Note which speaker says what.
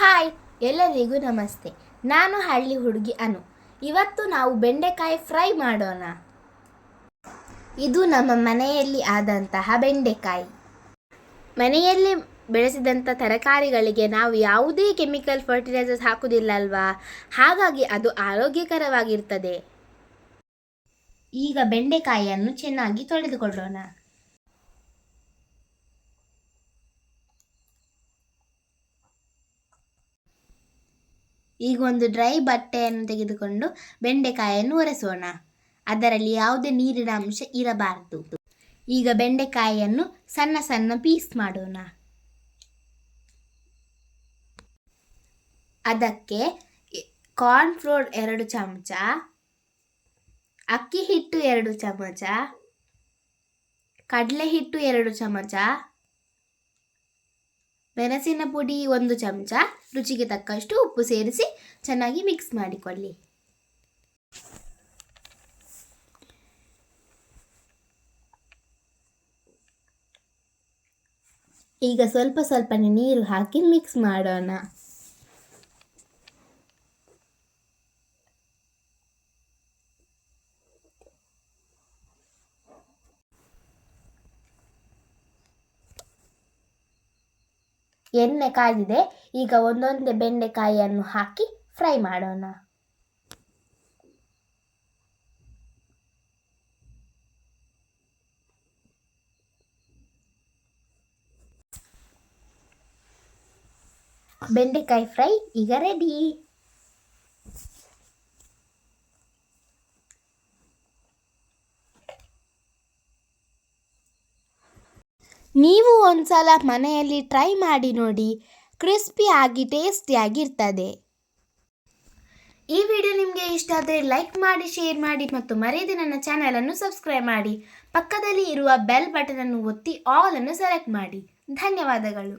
Speaker 1: Hi, ಎಲ್ಲರಿಗೂ ನಮಸ್ತೆ. ನಾನು ಹಳ್ಳಿ ಹುಡುಗಿ ಅನು. ಇವತ್ತು ನಾವು ಬೆಂಡೆಕಾಯಿ ಫ್ರೈ ಮಾಡೋಣ. ಇದು ನಮ್ಮ ಮನೆಯಲ್ಲಿ ಆದಂತಹ ಬೆಂಡೆಕಾಯಿ. ಮನೆಯಲ್ಲಿ ಬೆಳೆಸಿದಂಥ ತರಕಾರಿಗಳಿಗೆ ನಾವು ಯಾವುದೇ ಕೆಮಿಕಲ್ ಫರ್ಟಿಲೈಸರ್ಸ್ ಹಾಕುವುದಿಲ್ಲ ಅಲ್ವಾ, ಹಾಗಾಗಿ ಅದು ಆರೋಗ್ಯಕರವಾಗಿರ್ತದೆ. ಈಗ ಬೆಂಡೆಕಾಯಿಯನ್ನು ಚೆನ್ನಾಗಿ ತೊಳೆದುಕೊಳ್ಳೋಣ. ಈಗ ಒಂದು ಡ್ರೈ ಬಟ್ಟೆಯನ್ನು ತೆಗೆದುಕೊಂಡು ಬೆಂಡೆಕಾಯಿಯನ್ನು ಒರೆಸೋಣ. ಅದರಲ್ಲಿ ಯಾವುದೇ ನೀರಿನ ಅಂಶ ಇರಬಾರದು. ಈಗ ಬೆಂಡೆಕಾಯಿಯನ್ನು ಸಣ್ಣ ಸಣ್ಣ ಪೀಸ್ ಮಾಡೋಣ. ಅದಕ್ಕೆ ಕಾರ್ನ್ಫ್ಲೋರ್ 2 ಚಮಚ, ಅಕ್ಕಿ ಹಿಟ್ಟು 2 ಚಮಚ, ಕಡಲೆ ಹಿಟ್ಟು 2 ಚಮಚ, ಮೆಣಸಿನ ಪುಡಿ 1 ಚಮಚ, ರುಚಿಗೆ ತಕ್ಕಷ್ಟು ಉಪ್ಪು ಸೇರಿಸಿ ಚೆನ್ನಾಗಿ ಮಿಕ್ಸ್ ಮಾಡಿಕೊಳ್ಳಿ. ಈಗ ಸ್ವಲ್ಪ ಸ್ವಲ್ಪನೇ ನೀರು ಹಾಕಿ ಮಿಕ್ಸ್ ಮಾಡೋಣ. ಎಣ್ಣೆ ಕಾದಿದೆ. ಈಗ ಒಂದೊಂದೇ ಬೆಂಡೆಕಾಯಿಯನ್ನು ಹಾಕಿ ಫ್ರೈ ಮಾಡೋಣ. ಬೆಂಡೆಕಾಯಿ ಫ್ರೈ ಈಗ ರೆಡಿ. ನೀವು ಒಂದ್ಸಲ ಮನೆಯಲ್ಲಿ ಟ್ರೈ ಮಾಡಿ ನೋಡಿ, ಕ್ರಿಸ್ಪಿಯಾಗಿ ಟೇಸ್ಟಿಯಾಗಿರ್ತದೆ. ಈ ವಿಡಿಯೋ ನಿಮಗೆ ಇಷ್ಟ ಆದರೆ ಲೈಕ್ ಮಾಡಿ, ಶೇರ್ ಮಾಡಿ ಮತ್ತು ಮರೆಯದೆ ನನ್ನ ಚಾನಲನ್ನು ಸಬ್ಸ್ಕ್ರೈಬ್ ಮಾಡಿ. ಪಕ್ಕದಲ್ಲಿ ಇರುವ ಬೆಲ್ ಬಟನ್ ಅನ್ನು ಒತ್ತಿ ಆಲ್ ಅನ್ನು ಸೆಲೆಕ್ಟ್ ಮಾಡಿ. ಧನ್ಯವಾದಗಳು.